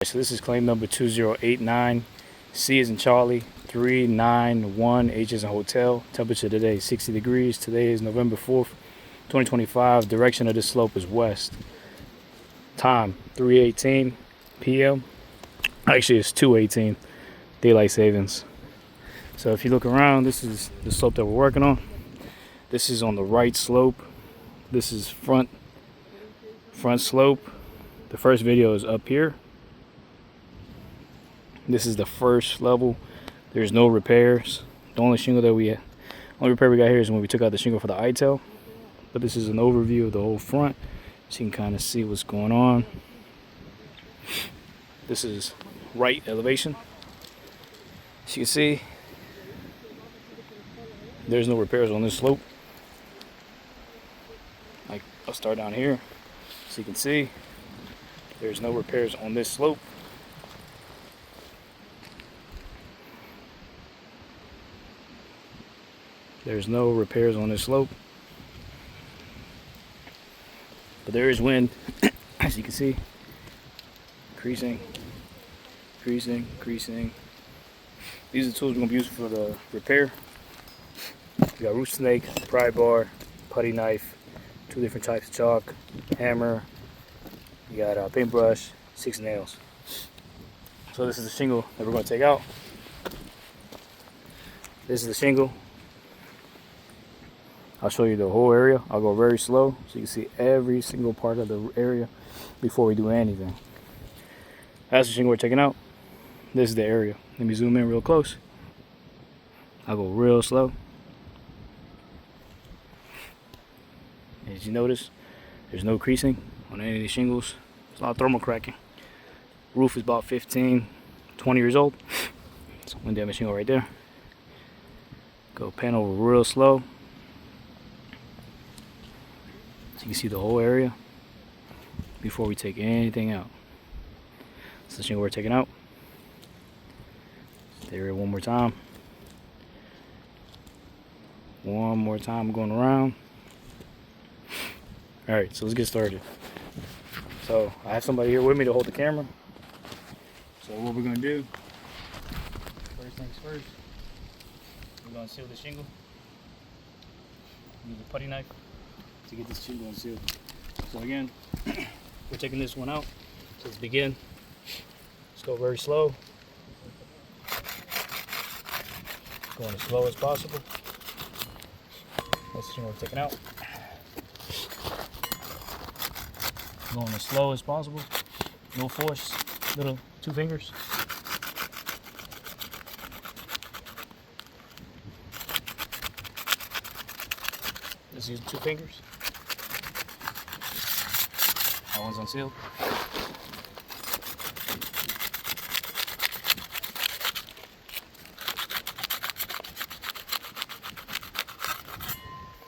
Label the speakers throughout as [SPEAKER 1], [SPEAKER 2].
[SPEAKER 1] So this is claim number 2089. C is in Charlie, 391. H is in hotel. Temperature today is 60 degrees. Today is November 4th, 2025. Direction of this slope is west. Time 3:18 p.m. Actually, it's 2:18. Daylight savings. So if you look around, this is the slope that we're working on. This is on the right slope. This is front slope. The first video is up here. This is the first level. There's no repairs. The only repair we got here is when we took out the shingle for the ITEL. But this is an overview of the whole front, so you can kind of see what's going on. This is right elevation. As you can see, there's no repairs on this slope. Like, I'll start down here, so you can see there's no repairs on this slope. There's no repairs on this slope. But there is wind, as you can see. Creasing. These are the tools we're going to be using for the repair. We got root snake, pry bar, putty knife, 2 different types of chalk, hammer. You got a paintbrush, 6 nails. So this is the shingle that we're going to take out. This is the shingle. I'll show you the whole area. I'll go very slow so you can see every single part of the area before we do anything. That's the shingle we're taking out. This is the area. Let me zoom in real close. I'll go real slow. As you notice, there's no creasing on any of these shingles. There's a lot of thermal cracking. Roof is about 15, 20 years old. It's wind damage shingle right there. Go pan over real slow. So you can see the whole area before we take anything out. That's the shingle we're taking out. The area one more time. One more time going around. Alright, so let's get started. So I have somebody here with me to hold the camera. So what we're going to do, first things first, we're going to seal the shingle. Use a putty knife to get this shingle unsealed. So again, we're taking this one out. So let's begin. Let's go very slow. Going as slow as possible. That's the shingle we're taking out. Going as slow as possible. No force. Little 2 fingers. Let's use 2 fingers. That one's unsealed.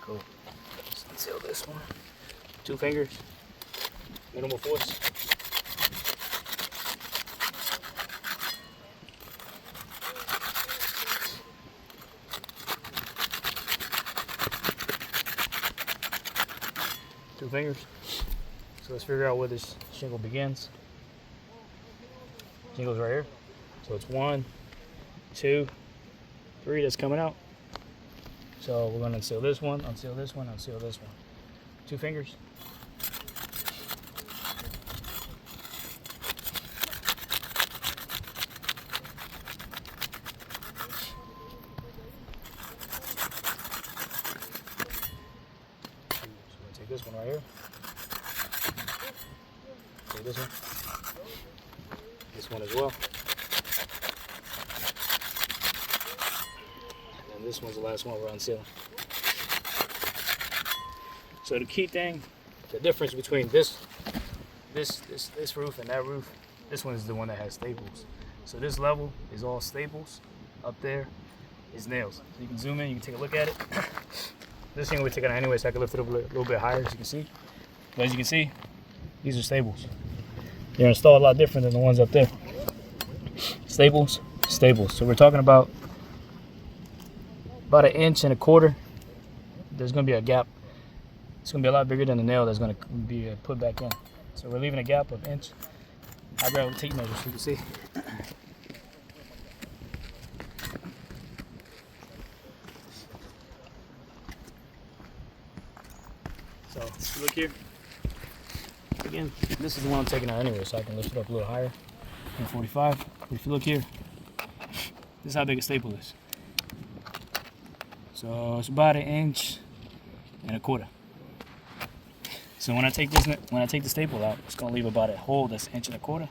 [SPEAKER 1] Cool. Let's unseal this one. 2 fingers. Minimal force. Two fingers. So let's figure out where this shingle begins. Shingle's right here. So it's 1, 2, 3 that's coming out. So we're going to unseal this one, unseal this one, unseal this one. 2 fingers. So we're going to take this one right here. Take this one. This one as well. And then this one's the last one we're unsealing. So the key thing, the difference between this roof and that roof, this one is the one that has staples. So this level is all staples. Up there is nails. So you can zoom in, you can take a look at it. This thing we're taking out anyway, so I can lift it up a little bit higher, as you can see. But as you can see, these are staples. They're installed a lot different than the ones up there. Staples, staples. So we're talking about 1.25 inches. There's going to be a gap. It's going to be a lot bigger than the nail that's going to be put back in. So we're leaving a gap of 1 I grab a tape measure so you can see. So if you look here, again, this is the one I'm taking out anyway, so I can lift it up a little higher than 45. But if you look here, this is how big a staple is. So it's about 1.25 inches. So when I take the staple out, it's gonna leave about a hole that's 1.25 inches.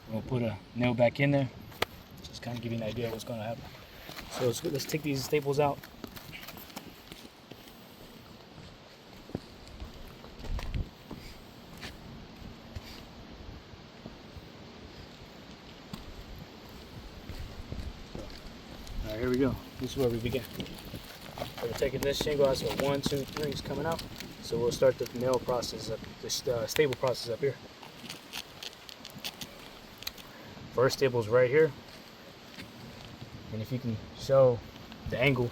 [SPEAKER 1] We'll put a nail back in there, just kind of give you an idea of what's gonna happen. So let's take these staples out. All right, here we go. This is where we begin. So we're taking this shingle out, so 1, 2, 3 is coming out. So we'll start the nail process up, the staple process up here. First staple is right here. And if you can show the angle,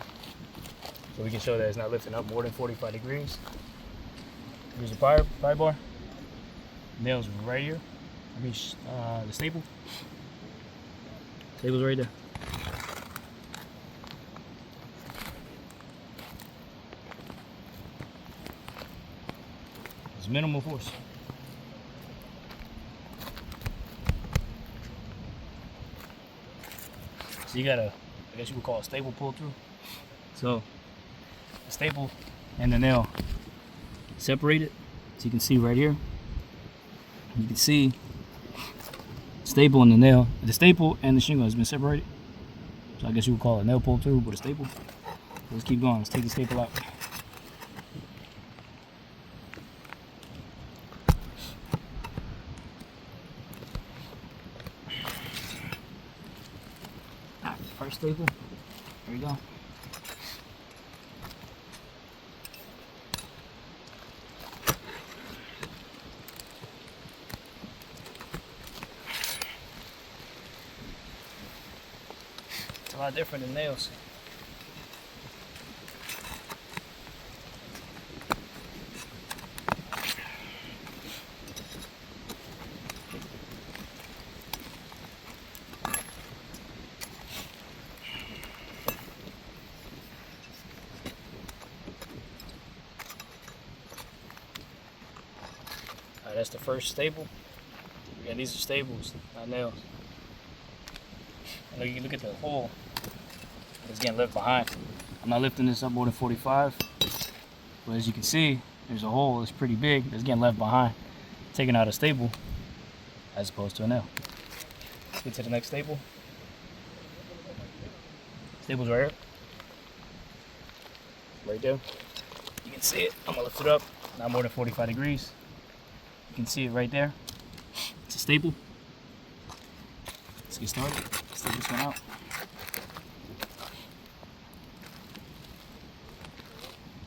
[SPEAKER 1] so we can show that it's not lifting up more than 45 degrees. Here's the pry bar. Nail's right here. I mean, the staple. Staple's right there. It's minimal force. So you got I guess you would call it a staple pull through. So the staple and the nail separated. So you can see right here. You can see the staple and the nail. The staple and the shingle has been separated. So I guess you would call it a nail pull through with a staple. So let's keep going. Let's take the staple out. First staple, there we go. It's a lot different than nails. That's the first staple. Again, these are staples, not nails. I know you can look at the hole. It's getting left behind. I'm not lifting this up more than 45, but as you can see, there's a hole. It's pretty big. It's getting left behind. Taking out a staple as opposed to a nail. Let's get to the next staple. Staple's right here. Right there. You can see it. I'm gonna lift it up. Not more than 45 degrees. You can see it right there. It's a staple. Let's get started. Let's take this one out.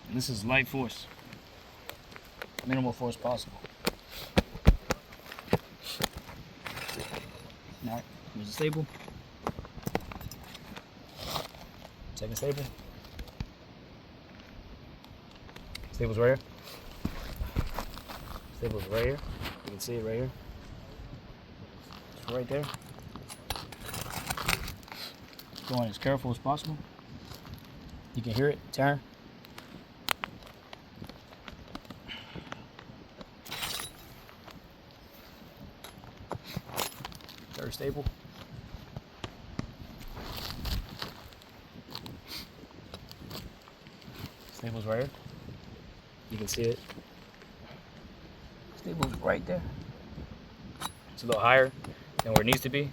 [SPEAKER 1] And this is light force. Minimal force possible. Alright, here's the staple. Second staple. Staple's right here. Staple's right here. You can see it right here. It's right there. Going as careful as possible. You can hear it tearing. Third staple. Staple's right here. You can see it. Staple's right there. It's a little higher than where it needs to be.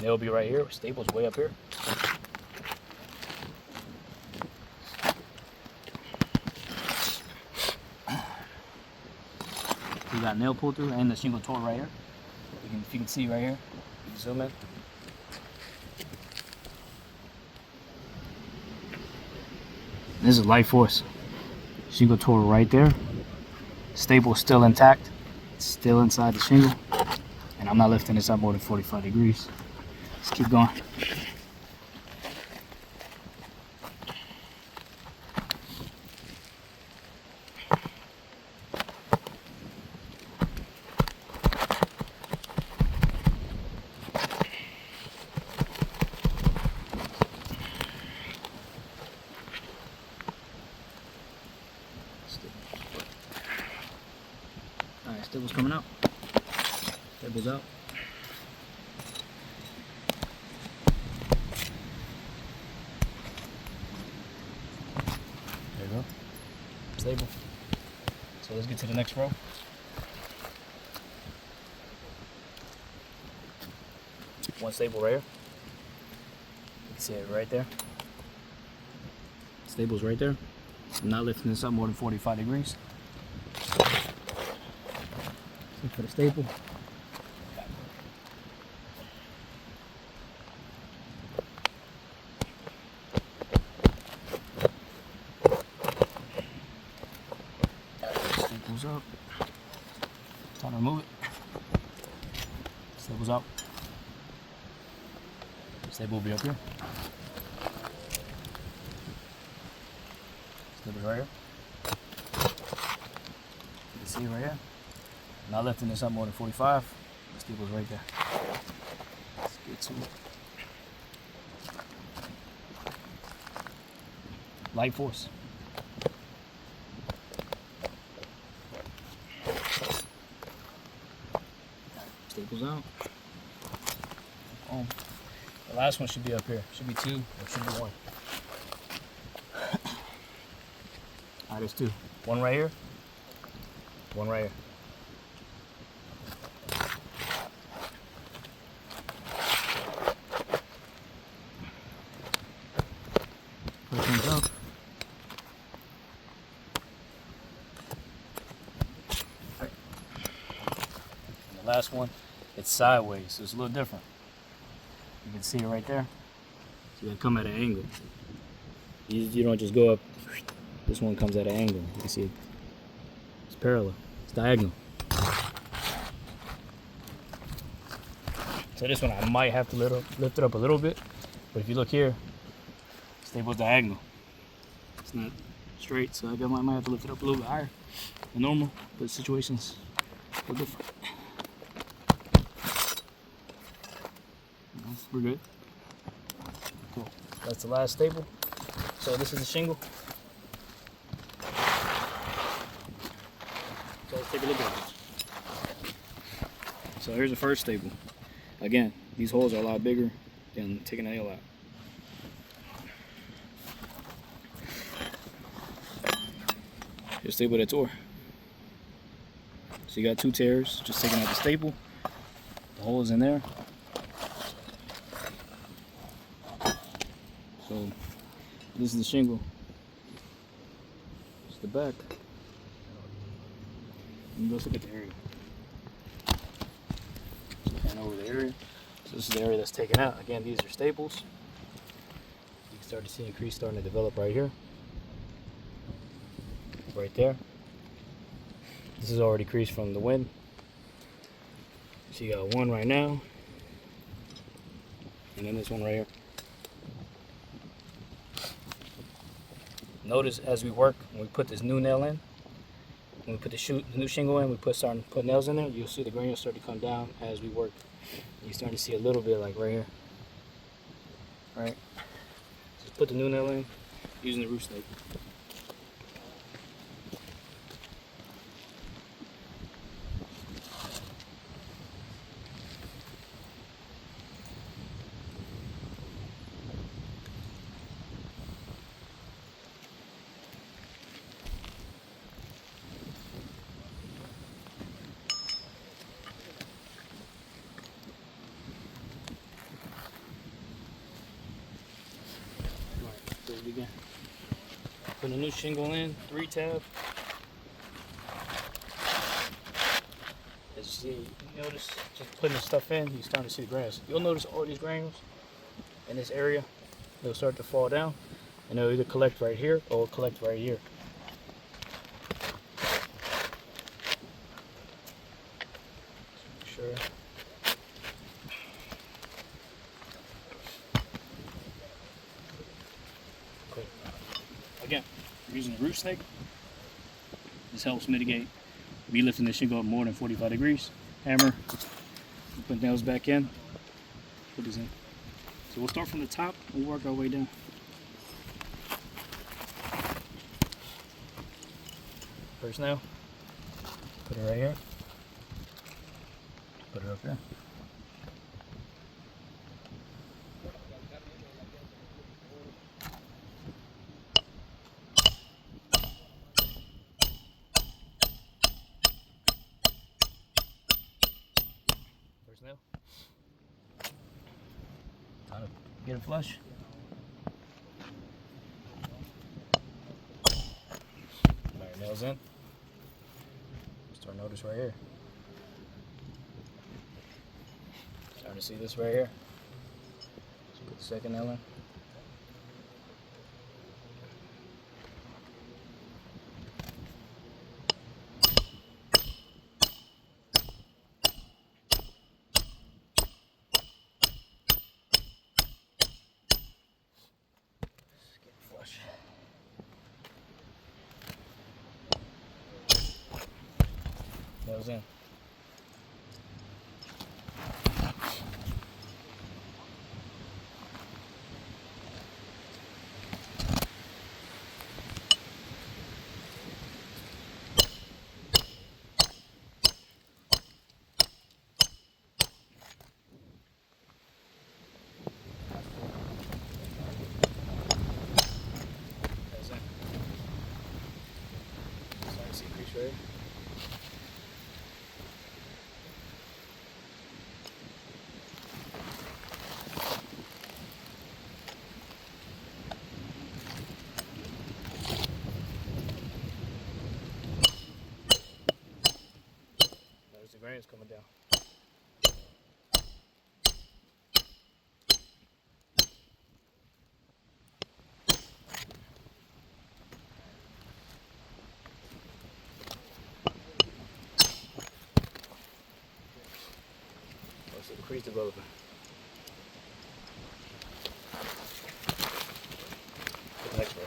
[SPEAKER 1] Nail will be right here. Staple's way up here. We got nail pull through and the shingle tore right here. If you can see right here, you can zoom in. This is light force. Shingle tore right there. Staple still intact. It's still inside the shingle. And I'm not lifting this up more than 45 degrees. Let's keep going. coming out. Staples out. There you go. Stable. So let's get to the next row. One stable right here. You can see it right there. Stable's right there. I'm not lifting this up more than 45 degrees. Look for the staple. Staples up. Time to remove it. Staples up. Staple will be up here. Staples right here. You can see it right here. Not lifting this up more than 45. The staple's right there. Let's get to it. Light force. Staples out. Boom. The last one should be up here. Should be 2 or should be 1. Alright, there's 2. One right here. One right here. First one's up. Right. And the last one, it's sideways, so it's a little different. You can see it right there. So you gotta come at an angle. You don't just go up. This one comes at an angle. You can see it. It's parallel. It's diagonal. So this one I might have to lift it up a little bit. But if you look here, stable's diagonal. It's not straight, so I might have to lift it up a little bit higher than normal. But the situation's a little different. We're good. Cool. That's the last staple. So this is the shingle. So let's take a look at it. So here's the first staple. Again, these holes are a lot bigger than taking a nail out. Here's the staple that tore. So you got 2 tears, just taking out the staple. The hole is in there. So this is the shingle. It's the back. And let's look at the area. So pan over the area. So this is the area that's taken out. Again, these are staples. You can start to see a crease starting to develop right here. Right there. This is already creased from the wind. So you got 1 right now. And then this one right here. Notice as we work, when we put this new nail in, when we put the new shingle in, we start to put nails in there, you'll see the granules start to come down as we work. You start to see a little bit like right here. Alright. Just put the new nail in using the root snake. Again. Put a new shingle in, 3 tab. As you see, you notice just putting the stuff in, you're starting to see the grass. You'll notice all these granules in this area, they'll start to fall down, and they'll either collect right here or collect right here. Make sure. Again, we're using the root snake. This helps mitigate me lifting the shingle up more than 45 degrees. Hammer, put nails back in, put this in. So we'll start from the top and work our way down. First nail, put it right here. Put it up there. First nail. Time to get it flush. Alright, nails in. Start to notice right here. Starting to see this right here. Let's put the second nail in. Flush. Nails in. Nails in. Starting to see crease right here. Notice the grains coming down. What's the crease developing? Put the next row.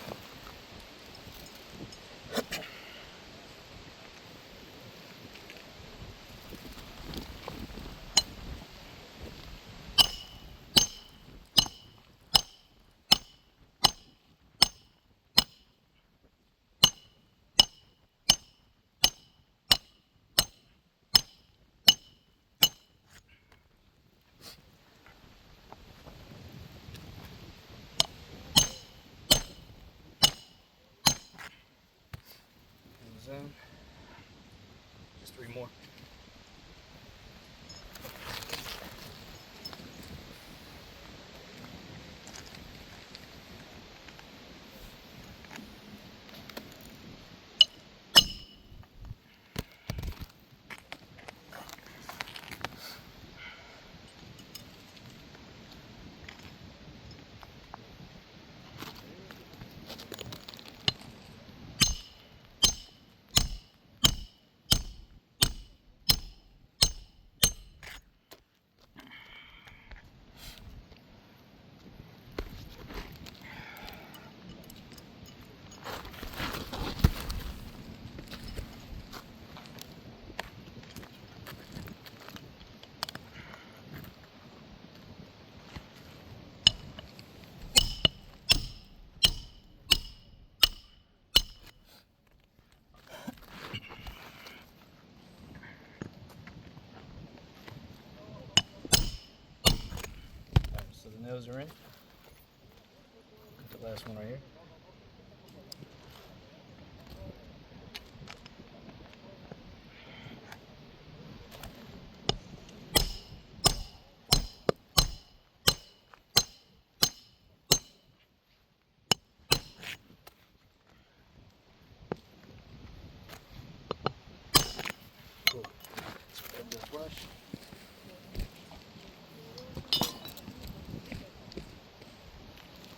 [SPEAKER 1] In. Just 3 more. So the nails are in. Put the last one right here. Cool. Let's grab this brush.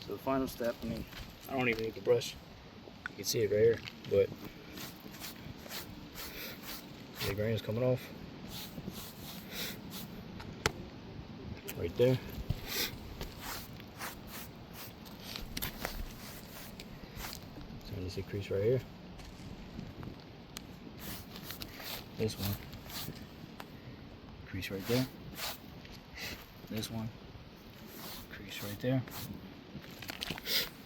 [SPEAKER 1] So the final step, I don't even need the brush. You can see it right here, but the grain is coming off. Right there. Starting to see crease right here. This one. Crease right there. This one. Crease right there.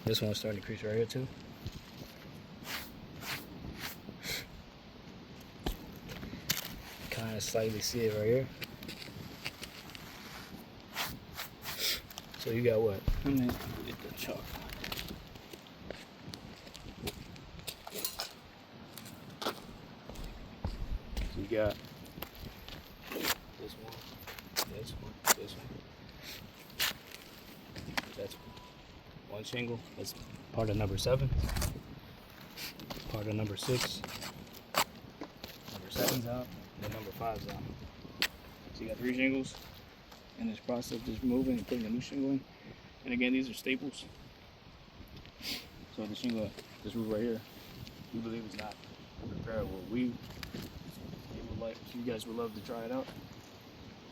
[SPEAKER 1] This one's starting to crease right here too. Kind of slightly see it right here. So you got what? Let me get the chalk. So you got this one, this one, this one. That's one shingle. That's part of number 7. Part of number 6. Number 7's out. And number 5's out. So you got 3 shingles. In this process, just removing and putting a new shingle in. And again, these are staples. So the shingle, this roof right here, we believe is not repairable. We would like, if you guys would love to try it out,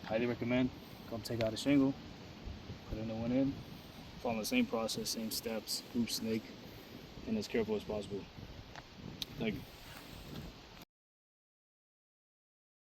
[SPEAKER 1] highly recommend. Come take out a shingle, put a new one in, follow the same process, same steps, hoop snake, and as careful as possible. Thank you.